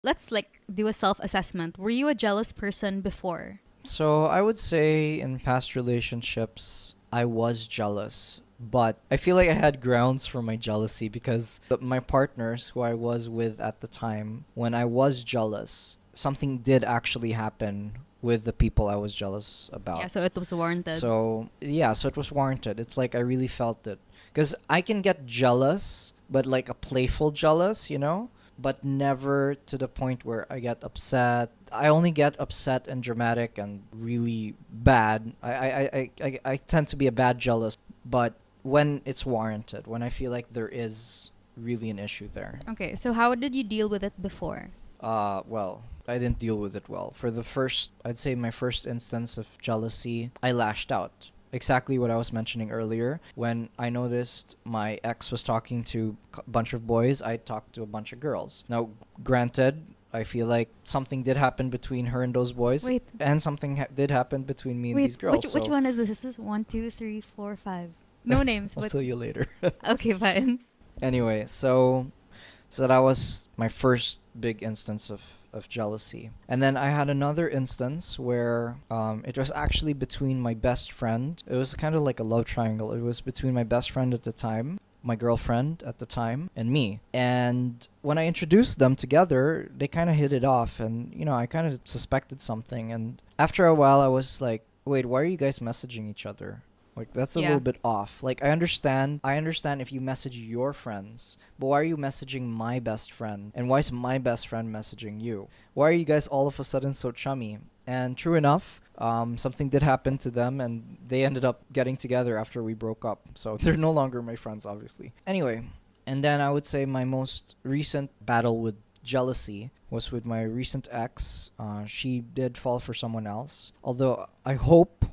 let's like do a self-assessment. Were you a jealous person before? So I would say in past relationships, I was jealous. But I feel like I had grounds for my jealousy because my partners who I was with at the time, when I was jealous, something did actually happen with the people I was jealous Yeah, so about. it was warranted. So, yeah, so it was warranted. It's like I really felt it. Because I can get jealous, but like a playful jealous, But never to the point where I get upset. I only get upset and dramatic and really bad. I tend to be a bad jealous, but when it's warranted, when I feel like there is really an issue there. Okay, so how did you deal with it before? Well, I didn't deal with it well. For the first, I'd say my first instance of jealousy, I lashed out. Exactly what I was mentioning earlier. When I noticed my ex was talking to a bunch of boys, I talked to a bunch of girls. Now, granted, I feel like something did happen between her and those boys, Wait, and something did happen between me and these wait, girls. which So one is this? Is this 1, 2, 3, 4, 5? No names, I'll but tell you later. okay, fine. Anyway, so that was my first big instance of jealousy. And then I had another instance where it was actually between my best friend. It was kind of like a love triangle. It was between my best friend at the time, my girlfriend at the time, and me. And when I introduced them together, they kind of hit it off. And, I kind of suspected something. And after a while, I was like, wait, why are you guys messaging each other? Like, that's a Yeah. little bit off. Like, I understand if you message your friends, but why are you messaging my best friend? And why is my best friend messaging you? Why are you guys all of a sudden so chummy? And true enough, something did happen to them, and they ended up getting together after we broke up. So they're no longer my friends, obviously. Anyway, and then I would say my most recent battle with jealousy was with my recent ex. She did fall for someone else. Although I hope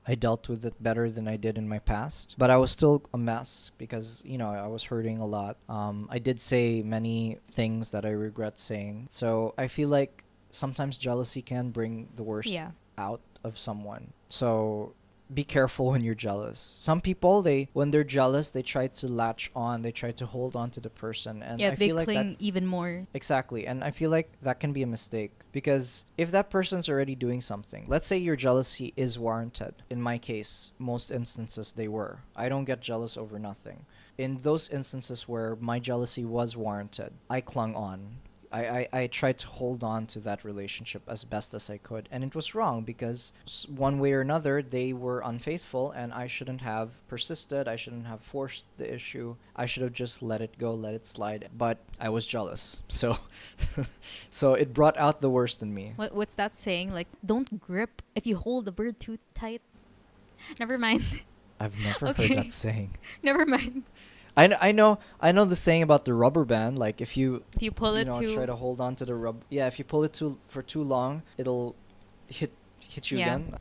I dealt with it better than I did in my past. But I was still a mess because, I was hurting a lot. I did say many things that I regret saying. So I feel like sometimes jealousy can bring the worst Yeah. out of someone. So be careful when you're jealous. Some people, when they're jealous, they try to latch on, they try to hold on to the person. And Yeah, I they feel like that. cling even more. Exactly. And I feel like that can be a mistake because if that person's already doing something, let's say your jealousy is warranted. In my case, most instances they were. I don't get jealous over nothing. In those instances where my jealousy was warranted, I clung on. I tried to hold on to that relationship as best as I could. And it was wrong because one way or another, they were unfaithful and I shouldn't have persisted. I shouldn't have forced the issue. I should have just let it go, let it slide. But I was jealous. So, so it brought out the worst in me. What's that saying? Like, don't grip if you hold the bird too tight. Never mind. I've never Okay. heard that saying. Never mind. I know the saying about the rubber band. Like if you If you pull it too. try to hold on to the yeah, if you pull it for too long, it'll hit you Yeah. again.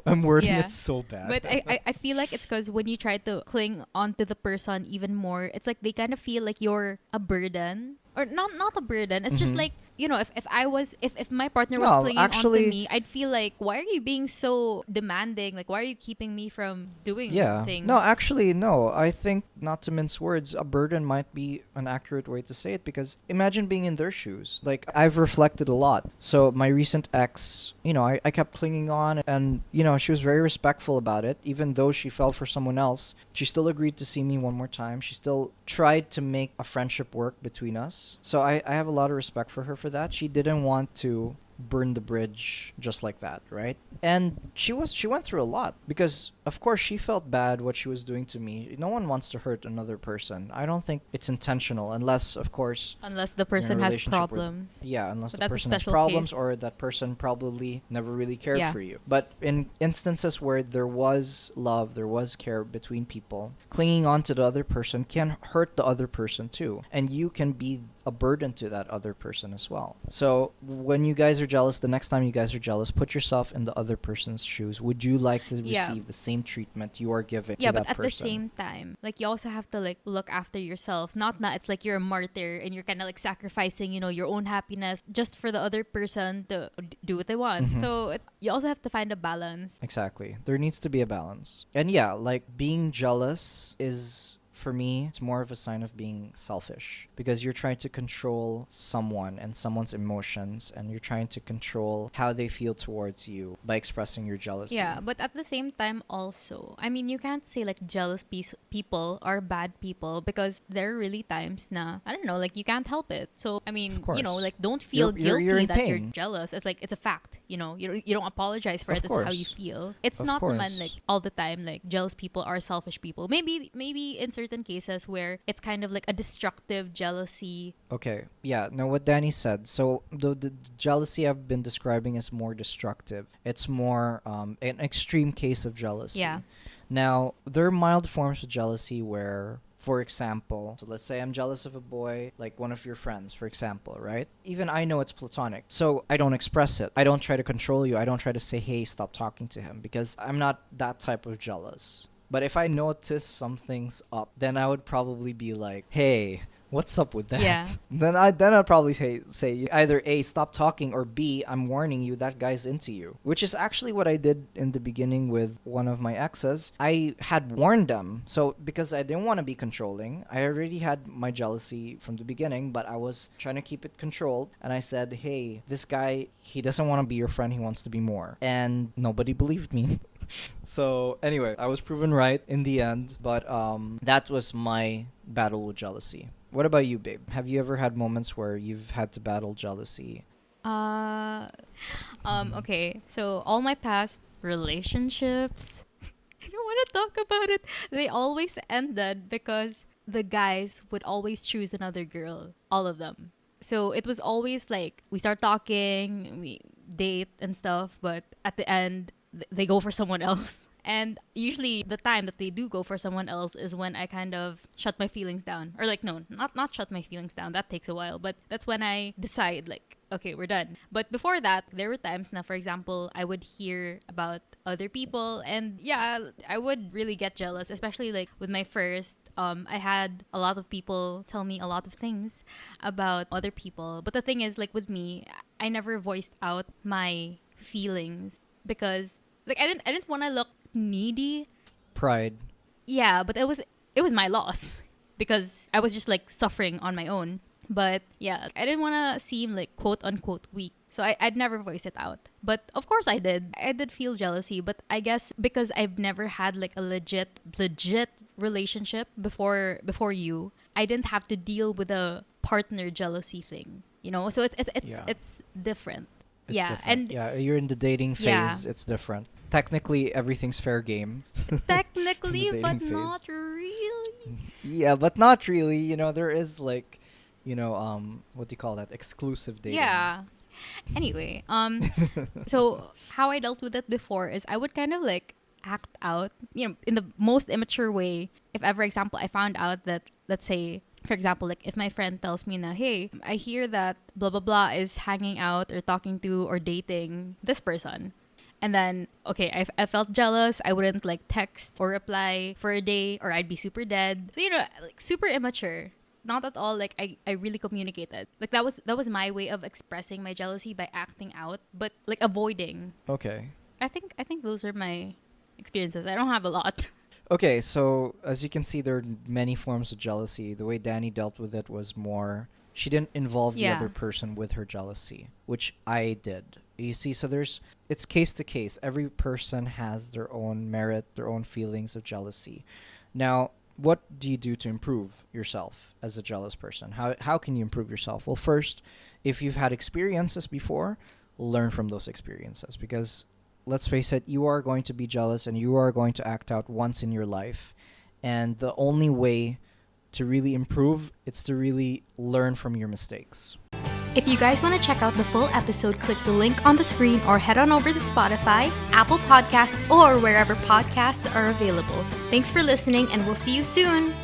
I'm wording Yeah. it so bad. But I feel like it's because when you try to cling onto the person even more, it's like they kind of feel like you're a burden. Or not a burden. It's just Mhm. like, if my partner was No, clinging actually- onto me, I'd feel like, why are you being so demanding? Like, why are you keeping me from doing Yeah. things? No, actually, no. I think, not to mince words, a burden might be an accurate way to say it because imagine being in their shoes. Like, I've reflected a lot. So, my recent ex, I kept clinging on and, she was very respectful about it. Even though she fell for someone else, she still agreed to see me one more time. She still tried to make a friendship work between us. So, I have a lot of respect for her for that. She didn't want to burn the bridge just like that, right? And she went through a lot because of course she felt bad what she was doing to me. No one wants to hurt another person. I don't think it's intentional unless of course Unless the you're in a person has relationship with- problems. yeah, unless But the that's a person has special problems case. or that person probably never really cared Yeah. for you. But in instances where there was love, there was care between people, clinging on to the other person can hurt the other person too. And you can be a burden to that other person as well. So when you guys are jealous, the next time you guys are jealous, put yourself in the other person's shoes. Would you like to Yeah. receive the same treatment you are giving Yeah, to but that at person? the same time, like you also have to like look after yourself. Not that it's like you're a martyr and you're kind of like sacrificing, your own happiness just for the other person to do what they want. Mhm. So you also have to find a balance. Exactly. There needs to be a balance. And yeah, like being jealous is for me, it's more of a sign of being selfish because you're trying to control someone and someone's emotions, and you're trying to control how they feel towards you by expressing your jealousy. Yeah, but at the same time also, I mean, you can't say like jealous people are bad people, because there are really times na, I don't know, like you can't help it. So, I mean, Of you know, course. like don't feel You're guilty in that you're pain. jealous. It's like, it's a fact, you know, you don't apologize for Of it. That's how you course. feel. It's Of not naman course. like all the time like jealous people are selfish people. Maybe in certain cases where it's kind of like a destructive jealousy. Okay, yeah, no, what Danny said. So the jealousy I've been describing is more destructive. It's more an extreme case of jealousy. Yeah. Now, there are mild forms of jealousy where, for example, so let's say I'm jealous of a boy, like one of your friends, for example, right? Even I know it's platonic, so I don't express it. I don't try to control you. I don't try to say, hey, stop talking to him, because I'm not that type of jealous. But if I notice something's up, then I would probably be like, hey, what's up with that? Yeah. Then I'd probably say either A, stop talking, or B, I'm warning you, that guy's into you. Which is actually what I did in the beginning with one of my exes. I had warned them. So because I didn't want to be controlling, I already had my jealousy from the beginning, but I was trying to keep it controlled. And I said, hey, this guy, he doesn't want to be your friend, he wants to be more. And nobody believed me. So anyway, I was proven right in the end, but that was my battle with jealousy. What about you, babe? Have you ever had moments where you've had to battle jealousy? Okay. So all my past relationships, I don't want to talk about it. They always ended because the guys would always choose another girl, all of them. So it was always like we start talking, we date and stuff, but at the end they go for someone else. And usually the time that they do go for someone else is when I kind of shut my feelings down. Or like, no, not shut my feelings down. That takes a while. But that's when I decide like, okay, we're done. But before that, there were times na, for example, I would hear about other people. And yeah, I would really get jealous, especially like with my first. I had a lot of people tell me a lot of things about other people. But the thing is, like with me, I never voiced out my feelings because like I didn't want to look needy. Pride. Yeah, but it was my loss because I was just like suffering on my own. But yeah, I didn't want to seem like quote unquote weak. So I'd never voice it out. But of course I did. I did feel jealousy, but I guess because I've never had like a legit relationship before you, I didn't have to deal with a partner jealousy thing. You know, so Yeah. it's different. It's yeah, different. and yeah, you're in the dating phase. Yeah. It's different. Technically, everything's fair game. technically, The but dating phase. not really. Yeah, but not really. You know, there is like, what do you call that? Exclusive dating. Yeah. Anyway, so how I dealt with it before is I would kind of like act out, you know, in the most immature way. If ever, example, I found out that, let's say, for example, like if my friend tells me na, hey, I hear that blah blah blah is hanging out or talking to or dating this person. And then, okay, I felt jealous. I wouldn't like text or reply for a day, or I'd be super dead. So, you know, like super immature. Not at all like I really communicated. Like that was my way of expressing my jealousy by acting out, but like avoiding. Okay. I think those are my experiences. I don't have a lot. Okay, so as you can see, there are many forms of jealousy. The way Danny dealt with it was more, she didn't involve the Yeah. other person with her jealousy, which I did. You see, so it's case to case. Every person has their own merit, their own feelings of jealousy. Now, what do you do to improve yourself as a jealous person? How can you improve yourself? Well, first, if you've had experiences before, learn from those experiences, because let's face it, you are going to be jealous and you are going to act out once in your life. And the only way to really improve, it's to really learn from your mistakes. If you guys want to check out the full episode, click the link on the screen or head on over to Spotify, Apple Podcasts, or wherever podcasts are available. Thanks for listening, and we'll see you soon.